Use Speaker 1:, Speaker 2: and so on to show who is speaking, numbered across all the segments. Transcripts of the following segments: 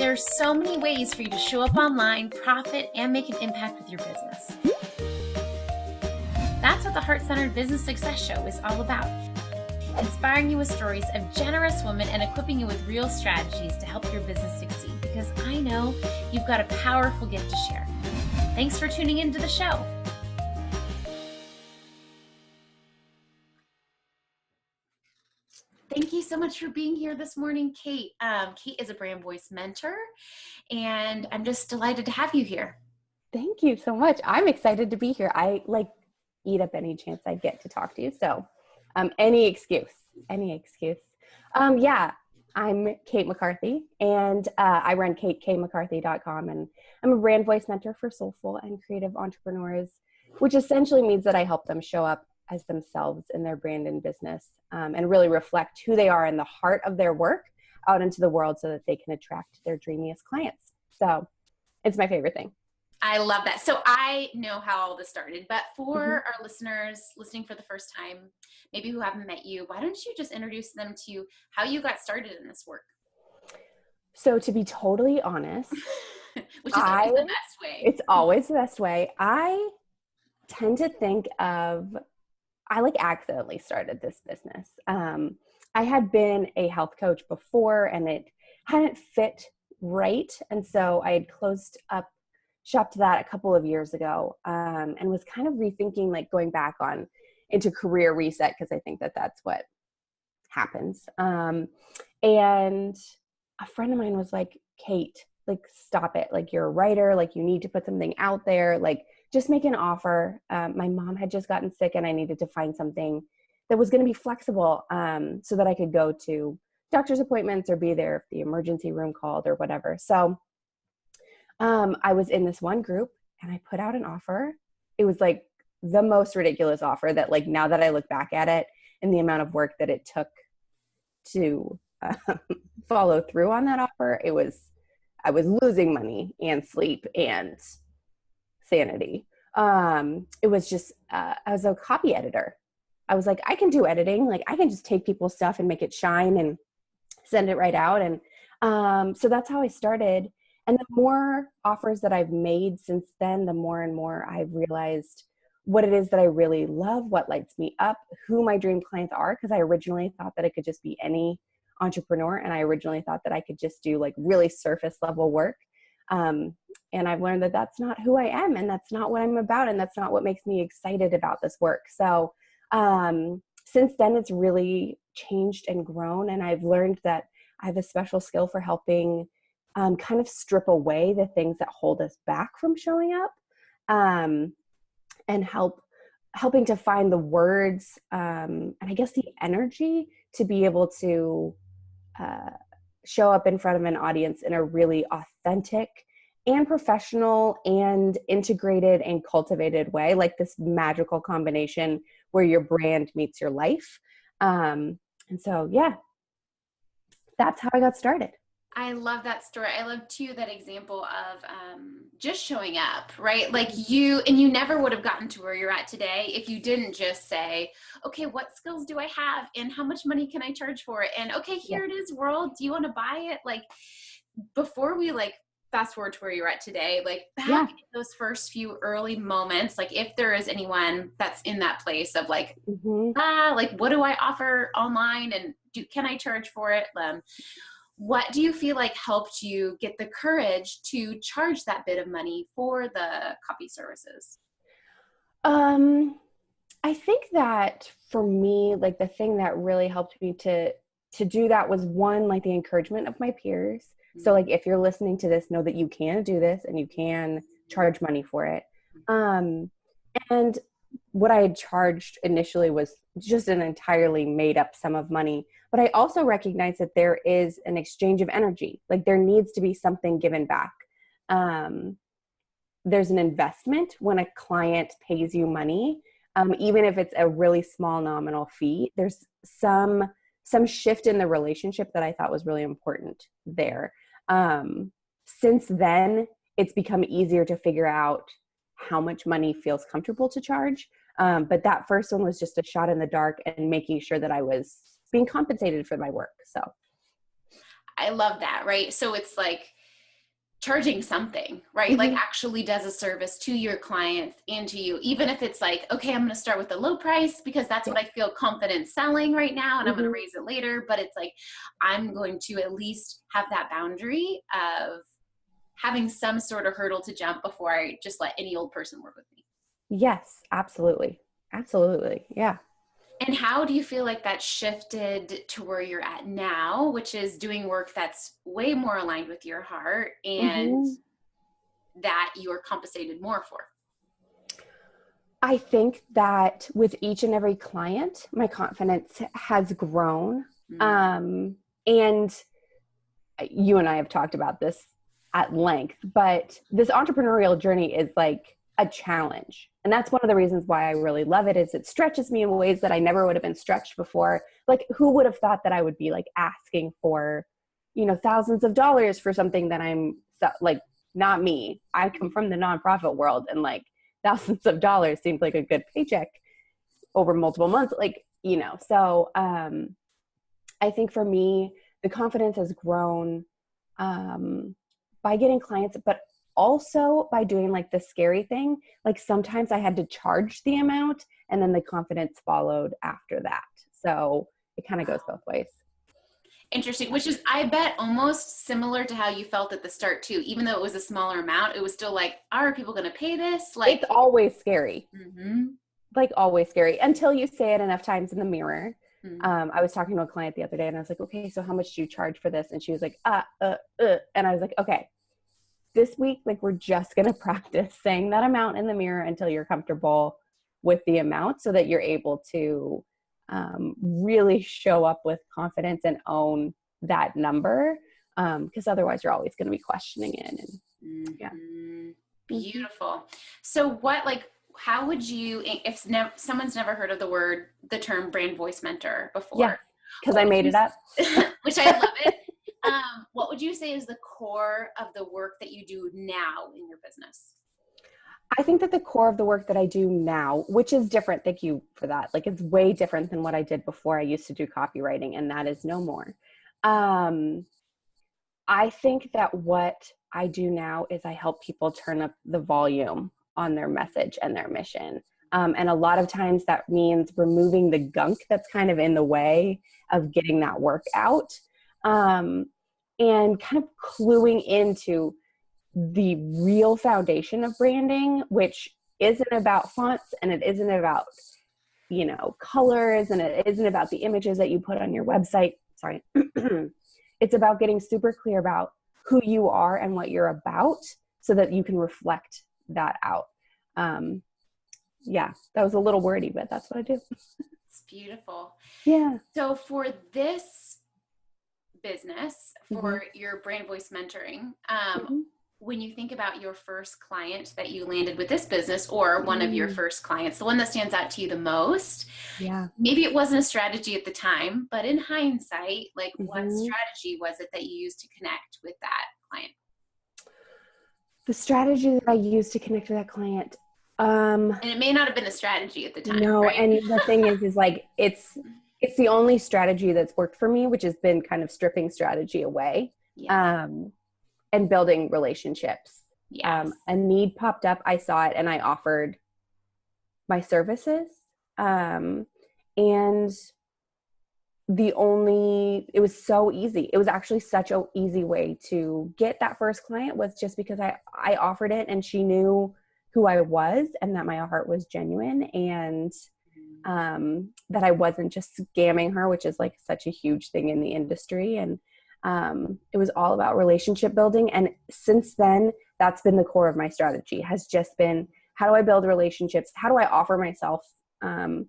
Speaker 1: There's so many ways for you to show up online, profit, and make an impact with your business. That's what the Heart-Centered Business Success Show is all about. Inspiring you with stories of generous women and equipping you with real strategies to help your business succeed, because I know you've got a powerful gift to share. Thanks for tuning into the show. Thank you so much for being here this morning, Kate. Kate is a brand voice mentor, and I'm just delighted to have you here.
Speaker 2: Thank you so much. I'm excited to be here. I eat up any chance I get to talk to you. So any excuse. Yeah, I'm Kate McCarthy, and I run KateKMcCarthy.com, and I'm a brand voice mentor for soulful and creative entrepreneurs, which essentially means that I help them show up as themselves in their brand and business, and really reflect who they are in the heart of their work out into the world so that they can attract their dreamiest clients. So it's my favorite thing.
Speaker 1: I love that. So I know how all this started, but for our listeners listening for the first time, maybe who haven't met you, why don't you just introduce them to how you got started in this work?
Speaker 2: So to be totally honest,
Speaker 1: which is always the best way.
Speaker 2: It's always the best way. I tend to think of, I accidentally started this business. I had been a health coach before and it hadn't fit right. And so I had closed up shop to that a couple of years ago, and was kind of rethinking going back into career reset, because I think that that's what happens. And a friend of mine was like, Kate, stop it. You're a writer, you need to put something out there, just make an offer. My mom had just gotten sick and I needed to find something that was going to be flexible, so that I could go to doctor's appointments or be there if the emergency room called or whatever. So I was in this one group and I put out an offer. It was the most ridiculous offer that now that I look back at it and the amount of work that it took to follow through on that offer, I was losing money and sleep and sanity. It was just, I was a copy editor. I was I can do editing. I can just take people's stuff and make it shine and send it right out. And so that's how I started. And the more offers that I've made since then, the more and more I've realized what it is that I really love, what lights me up, who my dream clients are. Because I originally thought that it could just be any entrepreneur. And I originally thought that I could just do really surface level work. And I've learned that that's not who I am, and that's not what I'm about. And that's not what makes me excited about this work. So since then, it's really changed and grown. And I've learned that I have a special skill for helping kind of strip away the things that hold us back from showing up, and helping to find the words, and I guess the energy to be able to show up in front of an audience in a really authentic and professional and integrated and cultivated way, this magical combination where your brand meets your life. And so, yeah, that's how I got started.
Speaker 1: I love that story. I love too that example of just showing up, right? You never would have gotten to where you're at today if you didn't just say, okay, what skills do I have and how much money can I charge for it? And okay, here it is, world. Do you want to buy it? Before we fast forward to where you're at today, back in those first few early moments, if there is anyone that's in that place of what do I offer online and can I charge for it? What do you feel helped you get the courage to charge that bit of money for the copy services?
Speaker 2: I think that for me, the thing that really helped me to do that was one, the encouragement of my peers. Mm-hmm. So if you're listening to this, know that you can do this and you can charge money for it. And what I had charged initially was just an entirely made up sum of money. But I also recognize that there is an exchange of energy. There needs to be something given back. There's an investment when a client pays you money, even if it's a really small nominal fee. There's some shift in the relationship that I thought was really important there. Since then, it's become easier to figure out how much money feels comfortable to charge. But that first one was just a shot in the dark and making sure that I was being compensated for my work. So
Speaker 1: I love that. Right. So it's charging something, right? Like actually does a service to your clients and to you, even if it's like, okay, I'm going to start with the low price because that's what I feel confident selling right now. And I'm going to raise it later. But it's like, I'm going to at least have that boundary of having some sort of hurdle to jump before I just let any old person work with me.
Speaker 2: Yes, absolutely. Absolutely. Yeah.
Speaker 1: And how do you feel like that shifted to where you're at now, which is doing work that's way more aligned with your heart and that you're compensated more for?
Speaker 2: I think that with each and every client, my confidence has grown. And you and I have talked about this at length, but this entrepreneurial journey is like a challenge. And that's one of the reasons why I really love it, is it stretches me in ways that I never would have been stretched before. Like, who would have thought that I would be like asking for, thousands of dollars for something that I'm like, not me. I come from the nonprofit world, and like thousands of dollars seems like a good paycheck over multiple months. Like, so I think for me, the confidence has grown by getting clients, but also by doing like the scary thing. Like sometimes I had to charge the amount and then the confidence followed after that. So it kind of goes both ways.
Speaker 1: Interesting, which is, I bet, almost similar to how you felt at the start too. Even though it was a smaller amount, it was still like, are people going to pay this? Like,
Speaker 2: it's always scary. Like always scary until you say it enough times in the mirror. I was talking to a client the other day and I was like, okay, so how much do you charge for this? And she was like, and I was like, okay, this week, like, we're just going to practice saying that amount in the mirror until you're comfortable with the amount so that you're able to really show up with confidence and own that number. Because otherwise you're always going to be questioning it. And
Speaker 1: Beautiful. So how would you, if someone's never heard of the term brand voice mentor before?
Speaker 2: Yeah, because I made it up.
Speaker 1: Which I love it. What would you say is the core of the work that you do now in your business?
Speaker 2: I think that the core of the work that I do now, which is different, thank you for that. Like, it's way different than what I did before. I used to do copywriting, and that is no more. I think that what I do now is I help people turn up the volume on their message and their mission. And a lot of times that means removing the gunk that's kind of in the way of getting that work out. And kind of cluing into the real foundation of branding, which isn't about fonts and it isn't about, colors, and it isn't about the images that you put on your website. Sorry. It's about getting super clear about who you are and what you're about so that you can reflect that out. Yeah, that was a little wordy, but that's what I do.
Speaker 1: It's beautiful.
Speaker 2: Yeah.
Speaker 1: So for this business, for your brand voice mentoring, when you think about your first client that you landed with this business, or one of your first clients, the one that stands out to you the most, maybe it wasn't a strategy at the time, but in hindsight, like what strategy was it that you used to connect with that client?
Speaker 2: The strategy that I used to connect with that client.
Speaker 1: And it may not have been a strategy at the time.
Speaker 2: No,
Speaker 1: right?
Speaker 2: and the thing is like, it's the only strategy that's worked for me, which has been kind of stripping strategy away. And building relationships. A need popped up, I saw it, and I offered my services. And it was so easy. It was actually such an easy way to get that first client, was just because I offered it, and she knew who I was and that my heart was genuine, and that I wasn't just scamming her, which is like such a huge thing in the industry. And it was all about relationship building. And since then, that's been the core of my strategy, has just been, how do I build relationships? How do I offer myself and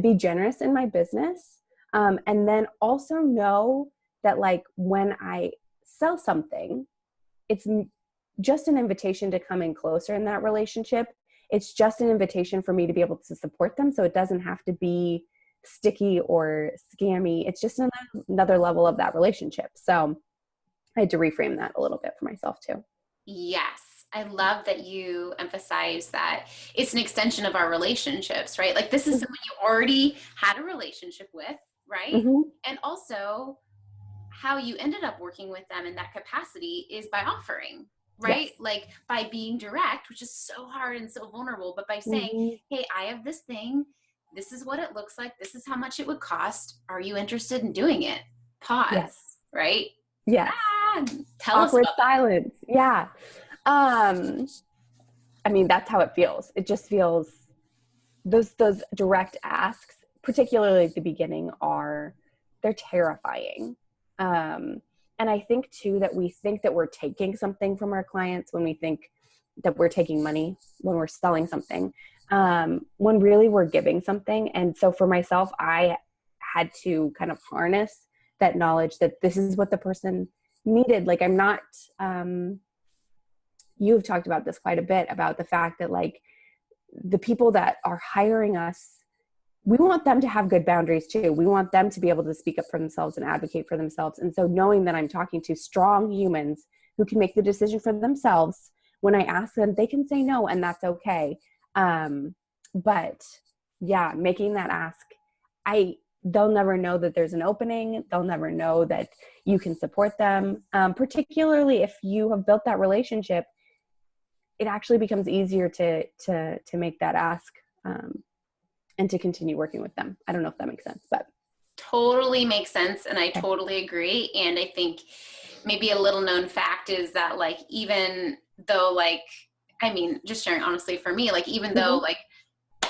Speaker 2: be generous in my business? And then also know that, like, when I sell something, it's just an invitation to come in closer in that relationship. It's just an invitation for me to be able to support them. So it doesn't have to be sticky or scammy. It's just another level of that relationship. So I had to reframe that a little bit for myself too.
Speaker 1: Yes. I love that you emphasize that it's an extension of our relationships, right? Like, this is someone you already had a relationship with, right? And also how you ended up working with them in that capacity is by offering, right?
Speaker 2: Yes.
Speaker 1: Like by being direct, which is so hard and so vulnerable, but by saying,
Speaker 2: Mhm.
Speaker 1: hey, I have this thing. This is what it looks like. This is how much it would cost. Are you interested in doing it?
Speaker 2: Yes.
Speaker 1: Pause, right?
Speaker 2: Yes.
Speaker 1: Ah, tell us
Speaker 2: Awkward
Speaker 1: about that.
Speaker 2: silence. Yeah. Um, I mean, that's how it feels. It just feels those direct asks, particularly at the beginning, they're terrifying. Um, and I think too that we think that we're taking something from our clients when we think that we're taking money when we're selling something, when really we're giving something. And so for myself, I had to kind of harness that knowledge that this is what the person needed. Like I'm not, you've talked about this quite a bit about the fact that like the people that are hiring us, we want them to have good boundaries too. We want them to be able to speak up for themselves and advocate for themselves. And so knowing that I'm talking to strong humans who can make the decision for themselves, when I ask them, they can say no, and that's okay. But yeah, making that ask, they'll never know that there's an opening. They'll never know that you can support them. Particularly if you have built that relationship, it actually becomes easier to make that ask. And to continue working with them. I don't know if that makes sense, but.
Speaker 1: Totally makes sense. And I
Speaker 2: Okay.
Speaker 1: totally agree. And I think maybe a little known fact is that like, even though like, I mean, just sharing honestly for me, like, even though
Speaker 2: Mm-hmm.
Speaker 1: like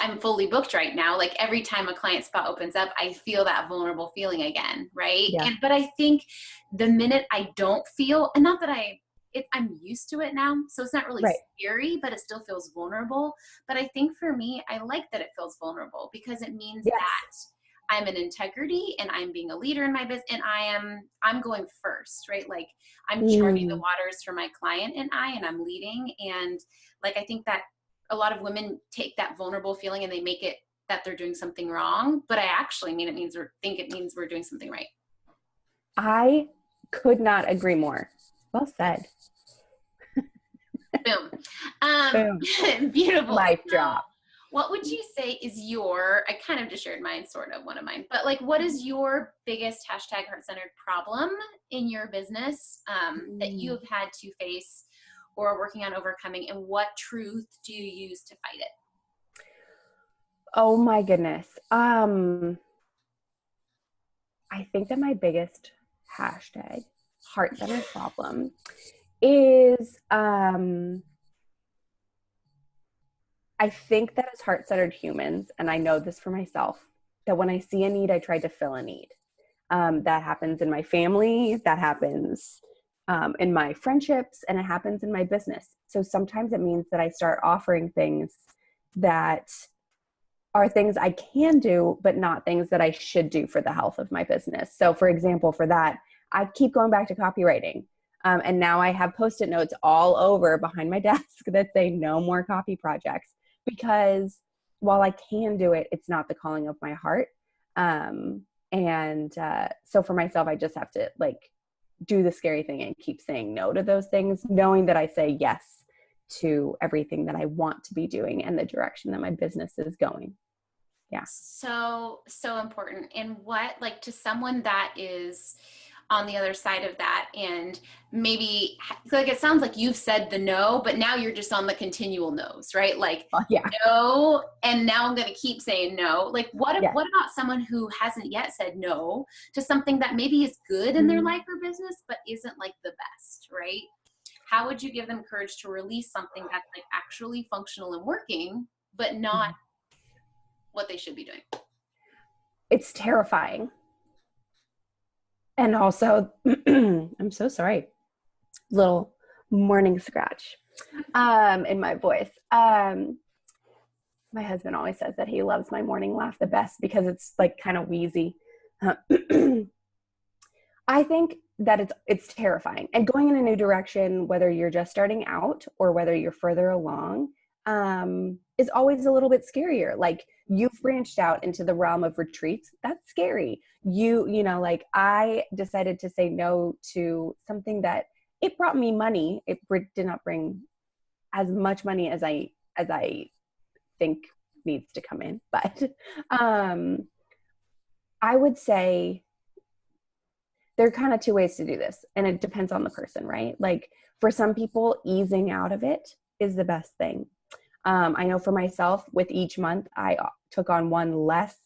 Speaker 1: I'm fully booked right now, like every time a client spot opens up, I feel that vulnerable feeling again. Right.
Speaker 2: Yeah.
Speaker 1: But I think the minute I don't feel, and not that I'm used to it now, so it's not really
Speaker 2: Right.
Speaker 1: scary, but it still feels vulnerable. But I think for me, I like that it feels vulnerable because it means
Speaker 2: Yes.
Speaker 1: that I'm in integrity and I'm being a leader in my business and I'm going first, right? Like I'm charting the
Speaker 2: Mm.
Speaker 1: waters for my client and I'm leading. And like I think that a lot of women take that vulnerable feeling and they make it that they're doing something wrong, but I actually mean it means we're doing something right.
Speaker 2: I could not agree more. Well said.
Speaker 1: Boom.
Speaker 2: Boom.
Speaker 1: Beautiful.
Speaker 2: Mic
Speaker 1: So
Speaker 2: drop.
Speaker 1: what would you say is I kind of just shared mine, sort of one of mine, but like, what is your biggest hashtag heart-centered problem in your business that you
Speaker 2: Mm.
Speaker 1: have had to face or are working on overcoming, and what truth do you use to fight it?
Speaker 2: Oh my goodness. I think that my biggest hashtag heart-centered problem is I think that as heart-centered humans, and I know this for myself, that when I see a need, I try to fill a need. That happens in my family, that happens in my friendships, and it happens in my business. So sometimes it means that I start offering things that are things I can do, but not things that I should do for the health of my business. So for example, for that, I keep going back to copywriting. And now I have Post-it notes all over behind my desk that say no more copy projects, because while I can do it, it's not the calling of my heart. So for myself, I just have to like do the scary thing and keep saying no to those things, knowing that I say yes to everything that I want to be doing and the direction that my business is going. Yeah.
Speaker 1: So important. And what, like, to someone that is on the other side of that, and maybe like it sounds like you've said the no, but now you're just on the continual no's, right? Like
Speaker 2: Yeah.
Speaker 1: no, and now I'm going to keep saying no. Like
Speaker 2: Yes.
Speaker 1: what about someone who hasn't yet said no to something that maybe is good in their life or business, but isn't like the best, right? How would you give them courage to release something that's like actually functional and working, but not what they should be doing?
Speaker 2: It's terrifying. And also, I'm so sorry, little morning scratch in my voice. My husband always says that he loves my morning laugh the best because it's like kind of wheezy. I think that it's terrifying, and going in a new direction, whether you're just starting out or whether you're further along, is always a little bit scarier. Like you've branched out into the realm of retreats. That's scary. Like I decided to say no to something that it brought me money. It did not bring as much money as I think needs to come in, but I would say there are kind of two ways to do this, and it depends on the person, right? Like For some people, easing out of it is the best thing. I know for myself, with each month, I took on one less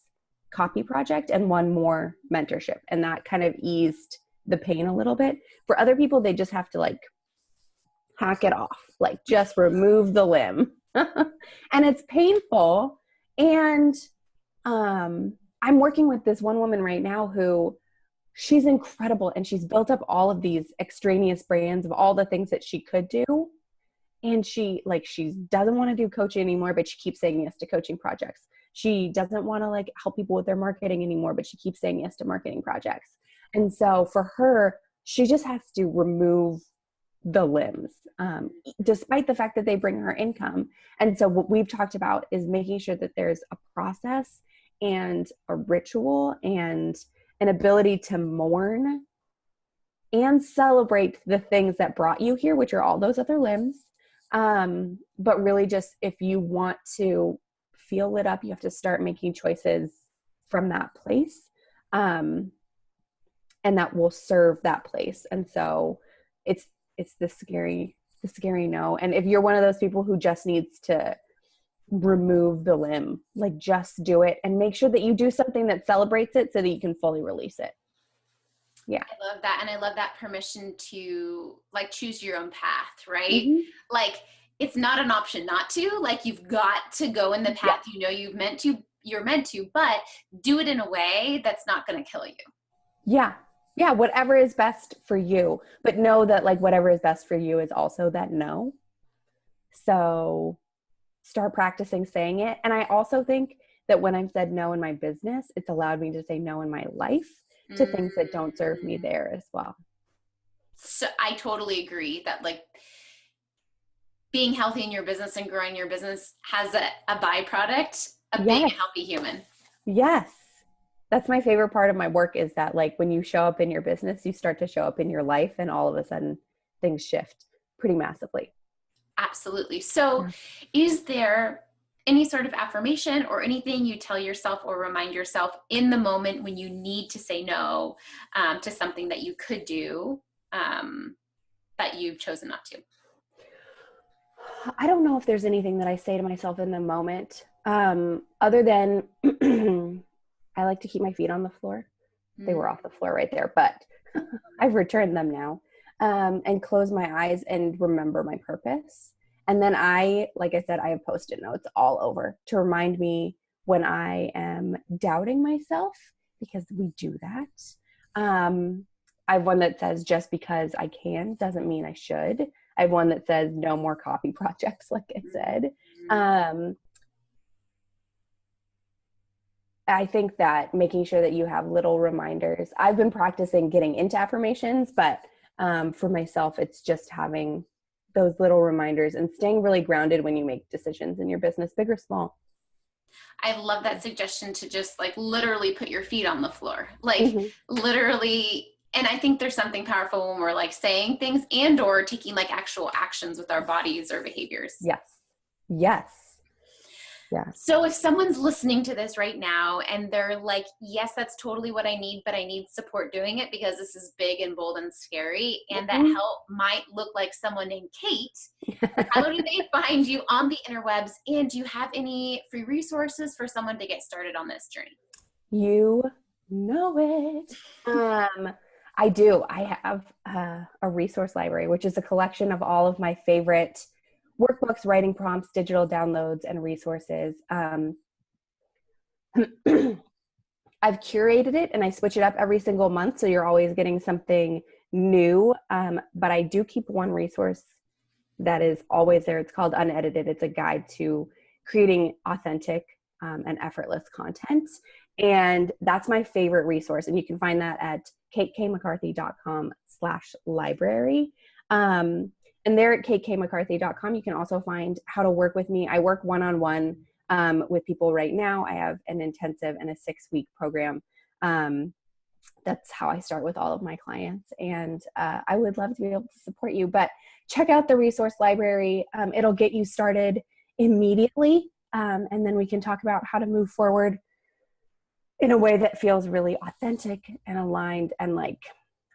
Speaker 2: copy project and one more mentorship. And that kind of eased the pain a little bit. For other people, they just have to like hack it off, like just remove the limb. And it's painful. And I'm working with this one woman right now who she's incredible. And she's built up all of these extraneous brands of all the things that she could do. And she doesn't want to do coaching anymore, but she keeps saying yes to coaching projects. She doesn't want to like help people with their marketing anymore, but she keeps saying yes to marketing projects. And so for her, she just has to remove the limbs, despite the fact that they bring her income. And so what we've talked about is making sure that there's a process and a ritual and an ability to mourn and celebrate the things that brought you here, which are all those other limbs. But really just, if you want to feel lit up, you have to start making choices from that place. And that will serve that place. And so it's the scary no. And if you're one of those people who just needs to remove the limb, like just do it and make sure that you do something that celebrates it so that you can fully release it. Yeah.
Speaker 1: I love that. And I love that permission to like choose your own path, right?
Speaker 2: Mm-hmm.
Speaker 1: Like it's not an option not to, like you've got to go in the path, you know, you're meant to, but do it in a way that's not going to kill you.
Speaker 2: Yeah. Yeah. Whatever is best for you, but know that like whatever is best for you is also that no. So start practicing saying it. And I also think that when I've said no in my business, it's allowed me to say no in my life to things that don't serve me there as well.
Speaker 1: So I totally agree that like being healthy in your business and growing your business has a byproduct of being a healthy human.
Speaker 2: Yes. That's my favorite part of my work is that like when you show up in your business, you start to show up in your life and all of a sudden things shift pretty massively.
Speaker 1: Absolutely. So is there any sort of affirmation or anything you tell yourself or remind yourself in the moment when you need to say no to something that you could do that you've chosen not to?
Speaker 2: I don't know if there's anything that I say to myself in the moment other than I like to keep my feet on the floor. They were off the floor right there, but I've returned them now, and close my eyes and remember my purpose. And then like I said, I have Post-it notes all over to remind me when I am doubting myself, because we do that. I have one that says, just because I can doesn't mean I should. I have one that says no more copy projects, like I said. I think that making sure that you have little reminders. I've been practicing getting into affirmations, but for myself, it's just having those little reminders and staying really grounded when you make decisions in your business, big or small.
Speaker 1: I love that suggestion to just like literally put your feet on the floor, like literally. And I think there's something powerful when we're like saying things and or taking like actual actions with our bodies or behaviors.
Speaker 2: Yes. Yes.
Speaker 1: Yeah. So if someone's listening to this right now and they're like, yes, that's totally what I need, but I need support doing it because this is big and bold and scary. And that help might look like someone named Kate. How do they find you on the interwebs? And do you have any free resources for someone to get started on this journey?
Speaker 2: You know it. I do. I have a resource library, which is a collection of all of my favorite workbooks, writing prompts, digital downloads, and resources. I've curated it and I switch it up every single month, so you're always getting something new. But I do keep one resource that is always there. It's called Unedited. It's a guide to creating authentic and effortless content. And that's my favorite resource. And you can find that at katekmccarthy.com/library. And there at katekmccarthy.com, you can also find how to work with me. I work one-on-one with people right now. I have an intensive and a 6-week program. That's how I start with all of my clients. And I would love to be able to support you. But check out the resource library. It'll get you started immediately. And then we can talk about how to move forward in a way that feels really authentic and aligned and like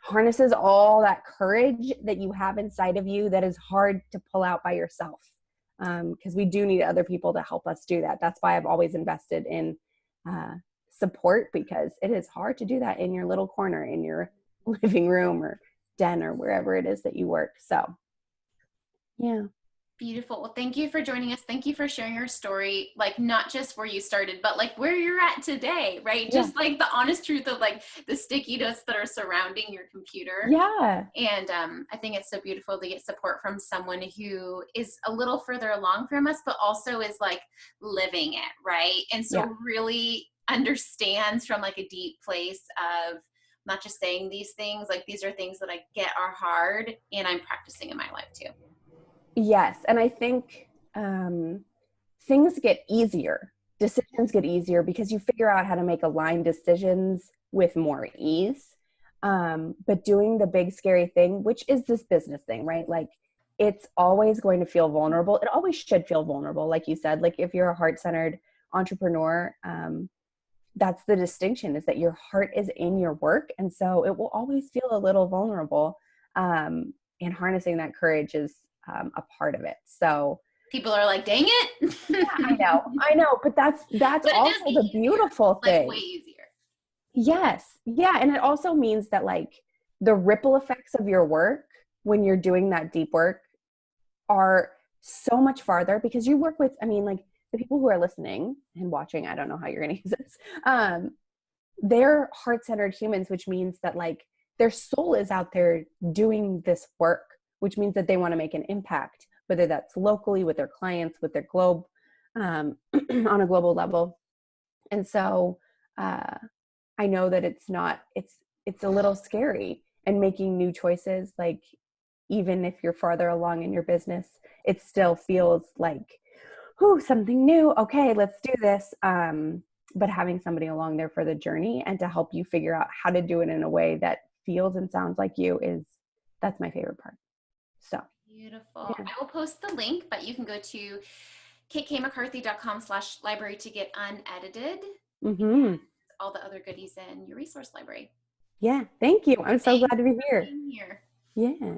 Speaker 2: harnesses all that courage that you have inside of you that is hard to pull out by yourself. Because we do need other people to help us do that. That's why I've always invested in support, because it is hard to do that in your little corner, in your living room or den or wherever it is that you work. So, yeah.
Speaker 1: Beautiful. Well, thank you for joining us. Thank you for sharing your story, like not just where you started, but like where you're at today, right?
Speaker 2: Yeah.
Speaker 1: Just like the honest truth of like the sticky notes that are surrounding your computer.
Speaker 2: Yeah.
Speaker 1: And I think it's so beautiful to get support from someone who is a little further along from us, but also is like living it, right? And so
Speaker 2: Yeah.
Speaker 1: really understands from like a deep place of not just saying these things, like these are things that I get are hard and I'm practicing in my life too.
Speaker 2: Yes. And I think things get easier. Decisions get easier because you figure out how to make aligned decisions with more ease. But doing the big, scary thing, which is this business thing, right? Like, it's always going to feel vulnerable. It always should feel vulnerable. Like you said, like if you're a heart-centered entrepreneur, that's the distinction, is that your heart is in your work. And so it will always feel a little vulnerable. And harnessing that courage is a part of it. So
Speaker 1: People are like, dang it.
Speaker 2: yeah, I know, but that's
Speaker 1: But it does
Speaker 2: also
Speaker 1: get
Speaker 2: the
Speaker 1: easier,
Speaker 2: beautiful
Speaker 1: like
Speaker 2: thing.
Speaker 1: way easier.
Speaker 2: Yes. Yeah. And it also means that like the ripple effects of your work when you're doing that deep work are so much farther, because you work with, I mean, like the people who are listening and watching, I don't know how you're going to use this. They're heart-centered humans, which means that like their soul is out there doing this work, which means that they want to make an impact, whether that's locally with their clients, with their globe, on a global level. And so I know that it's a little scary, and making new choices, like even if you're farther along in your business, it still feels like, ooh, something new. Okay, let's do this. But having somebody along there for the journey and to help you figure out how to do it in a way that feels and sounds like you that's my favorite part. So
Speaker 1: Beautiful.
Speaker 2: yeah.
Speaker 1: I will post the link, but you can go to kkmccarthy.com/library to get unedited
Speaker 2: Mm-hmm.
Speaker 1: all the other goodies in your resource library.
Speaker 2: Yeah. Thank you. I'm so
Speaker 1: Thanks
Speaker 2: glad to be
Speaker 1: for
Speaker 2: here.
Speaker 1: being here.
Speaker 2: Yeah.